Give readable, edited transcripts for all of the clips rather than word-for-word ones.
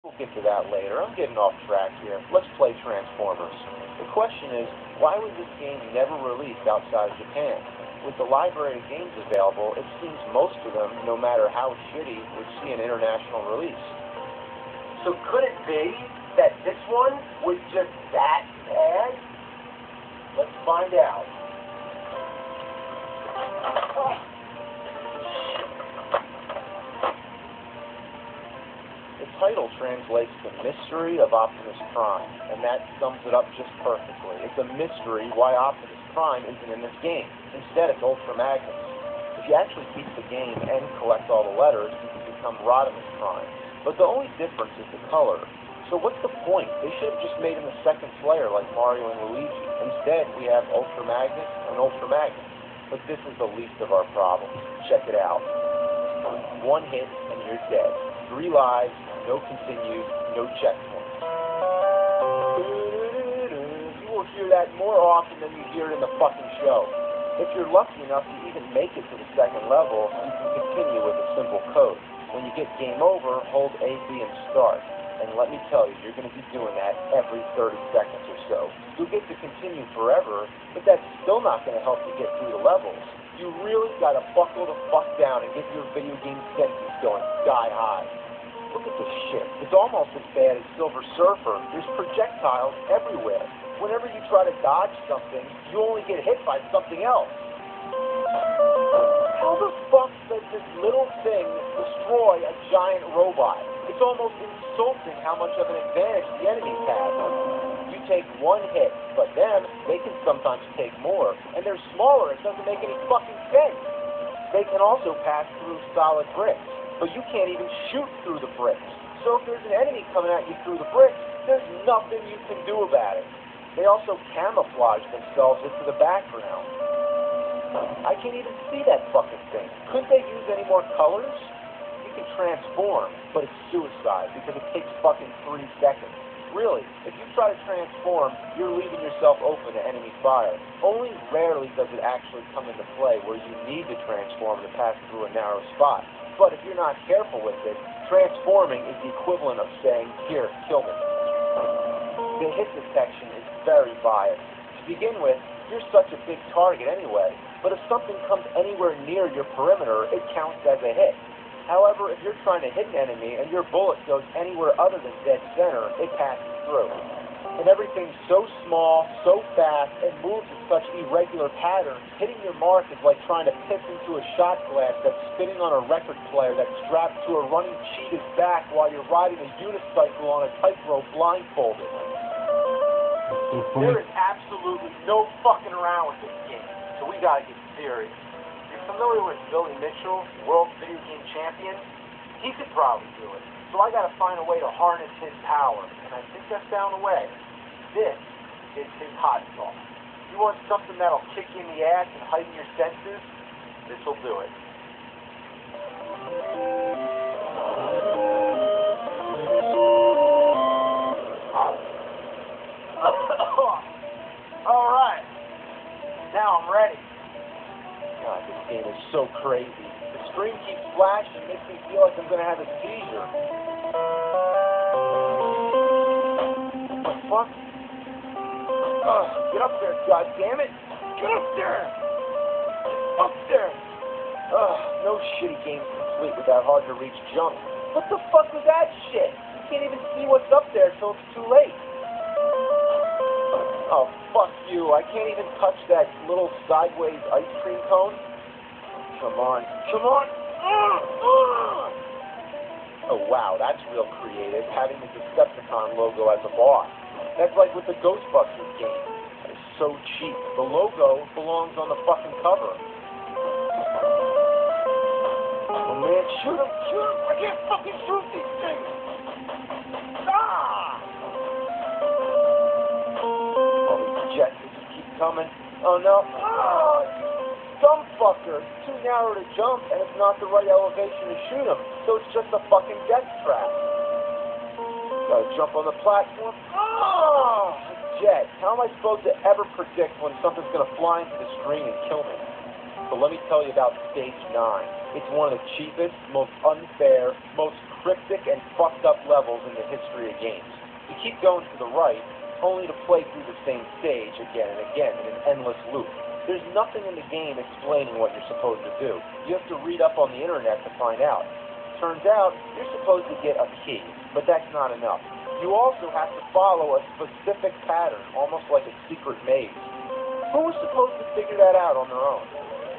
We'll get to that later. I'm getting off track here. Let's play Transformers. The question is, why was this game never released outside of Japan? With the library of games available, it seems most of them, no matter how shitty, would see an international release. So could it be that this one was just that bad? Let's find out. The title translates to Mystery of Optimus Prime, and that sums it up just perfectly. It's a mystery why Optimus Prime isn't in this game. Instead, it's Ultra Magnus. If you actually beat the game and collect all the letters, you can become Rodimus Prime. But the only difference is the color. So what's the point? They should have just made him the second player like Mario and Luigi. Instead, we have Ultra Magnus and Ultra Magnus. But this is the least of our problems. Check it out. One hit and you're dead. 3 lives, no continues, no checkpoints. You will hear that more often than you hear it in the fucking show. If you're lucky enough to even make it to the second level, you can continue with a simple code. When you get game over, hold A, B, and start. And let me tell you, you're going to be doing that every 30 seconds or so. You'll get to continue forever, but that's still not going to help you get through the levels. You really got to buckle the fuck down and get your video game senses going sky high. Look at this shit. It's almost as bad as Silver Surfer. There's projectiles everywhere. Whenever you try to dodge something, you only get hit by something else. How the fuck does this little thing destroy a giant robot? It's almost insulting how much of an advantage the enemies have. You take 1 hit, but them, they can sometimes take more. And they're smaller, it doesn't make any fucking sense. They can also pass through solid bricks, but you can't even shoot through the bricks. So if there's an enemy coming at you through the bricks, there's nothing you can do about it. They also camouflage themselves into the background. I can't even see that fucking thing. Couldn't they use any more colors? You can transform, but it's suicide because it takes fucking 3 seconds. Really, if you try to transform, you're leaving yourself open to enemy fire. Only rarely does it actually come into play where you need to transform to pass through a narrow spot. But if you're not careful with it, transforming is the equivalent of saying, here, kill me. The hit detection is very biased. To begin with, you're such a big target anyway, but if something comes anywhere near your perimeter, it counts as a hit. However, if you're trying to hit an enemy and your bullet goes anywhere other than dead center, it passes through. And everything's so small, so fast, and moves in such irregular patterns, hitting your mark is like trying to piss into a shot glass that's spinning on a record player that's strapped to a running cheetah's back while you're riding a unicycle on a tightrope blindfolded. There is absolutely no fucking around with this game, so we gotta get serious. You're familiar with Billy Mitchell, world video game champion? He could probably do it. So I gotta find a way to harness his power, and I think I found a way. This is his hot sauce. You want something that'll kick you in the ass and heighten your senses? This'll do it. Alright. Now I'm ready. God, this game is so crazy. The screen keeps flashing and makes me feel like I'm going to have a seizure. What the fuck? Get up there, goddammit! Get up there! Up there! No shitty game's complete without hard-to-reach jump. What the fuck was that shit? You can't even see what's up there till it's too late. Oh, fuck you. I can't even touch that little sideways ice cream cone. Come on. Come on. Oh, wow. That's real creative, having the Decepticon logo as a boss. That's like with the Ghostbusters game. That is so cheap. The logo belongs on the fucking cover. Oh, man. Shoot him. Shoot him. I can't fucking shoot these things. Jets just keep coming. Oh no. Oh, you dumb fucker. It's too narrow to jump and it's not the right elevation to shoot him. So it's just a fucking death trap. Gotta jump on the platform. Oh, jet. How am I supposed to ever predict when something's gonna fly into the screen and kill me? So let me tell you about Stage 9. It's one of the cheapest, most unfair, most cryptic and fucked up levels in the history of games. You keep going to the right, only to play through the same stage again and again in an endless loop. There's nothing in the game explaining what you're supposed to do. You have to read up on the internet to find out. Turns out, you're supposed to get a key, but that's not enough. You also have to follow a specific pattern, almost like a secret maze. Who was supposed to figure that out on their own?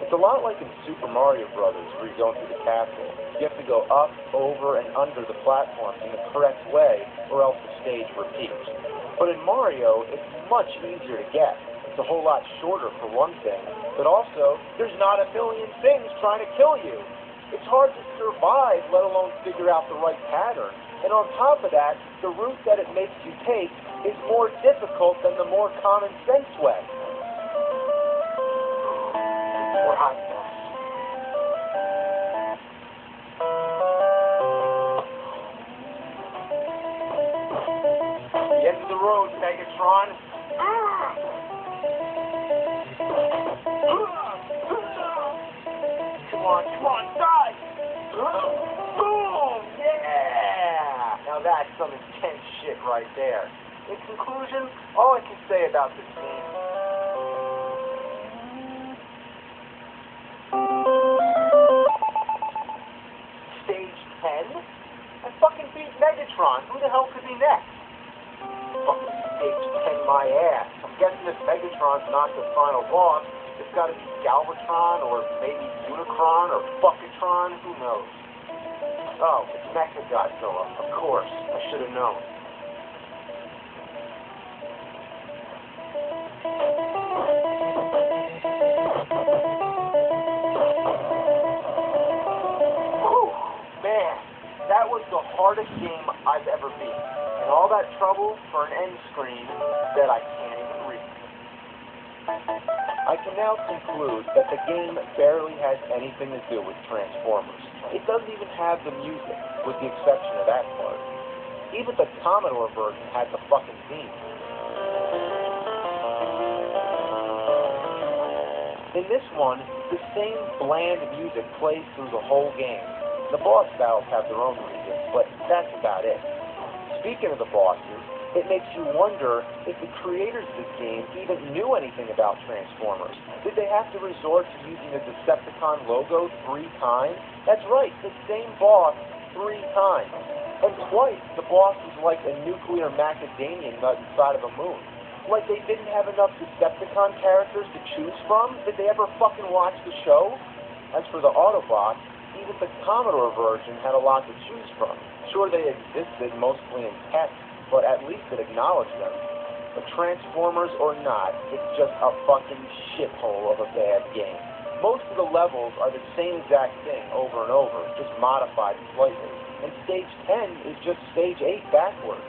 It's a lot like in Super Mario Brothers, where you're going through the castle. You have to go up, over, and under the platform in the correct way, or else the stage repeats. But in Mario, it's much easier to get. It's a whole lot shorter for one thing, but also, there's not a million things trying to kill you. It's hard to survive, let alone figure out the right pattern. And on top of that, the route that it makes you take is more difficult than the more common sense way. More hot sauce. The end of the road, Megatron. Come on, die! Boom! Yeah! Now that's some intense shit right there. In conclusion, all I can say about this game... Stage 10? I fucking beat Megatron. Who the hell could be next? Fucking Stage 10 my ass. I'm guessing if Megatron's not the final boss, it's got to be Galvatron, or maybe Unicron, or Bucketron, who knows? Oh, it's Mechagodzilla, of course. I should have known. Whew, man, that was the hardest game I've ever beat. And all that trouble for an end screen that I can't even read. I can now conclude that the game barely has anything to do with Transformers. It doesn't even have the music, with the exception of that part. Even the Commodore version had the fucking theme. In this one, the same bland music plays through the whole game. The boss battles have their own music, but that's about it. Speaking of the bosses, it makes you wonder if the creators of this game even knew anything about Transformers. Did they have to resort to using the Decepticon logo 3 times? That's right, the same boss 3 times. And twice, the boss was like a nuclear macadamia nut inside of a moon. Like they didn't have enough Decepticon characters to choose from? Did they ever fucking watch the show? As for the Autobots, even the Commodore version had a lot to choose from. Sure, they existed mostly in text, but at least it acknowledged them. But Transformers or not, it's just a fucking shithole of a bad game. Most of the levels are the same exact thing over and over, just modified slightly. And Stage 10 is just Stage 8 backwards.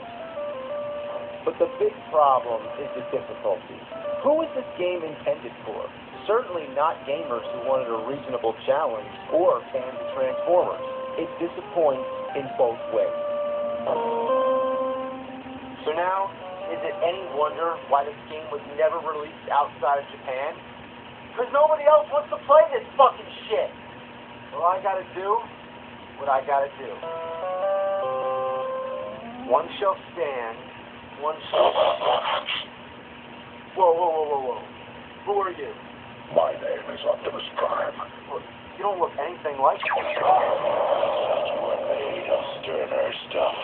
But the big problem is the difficulty. Who is this game intended for? Certainly not gamers who wanted a reasonable challenge or fans of Transformers. It disappoints in both ways. So now, is it any wonder why this game was never released outside of Japan? Because nobody else wants to play this fucking shit. Well, I gotta do what I gotta do. One shall stand, one shall... Whoa. Who are you? My name is Optimus Prime. Well, you don't look anything like him. That's what made us Turner stuff.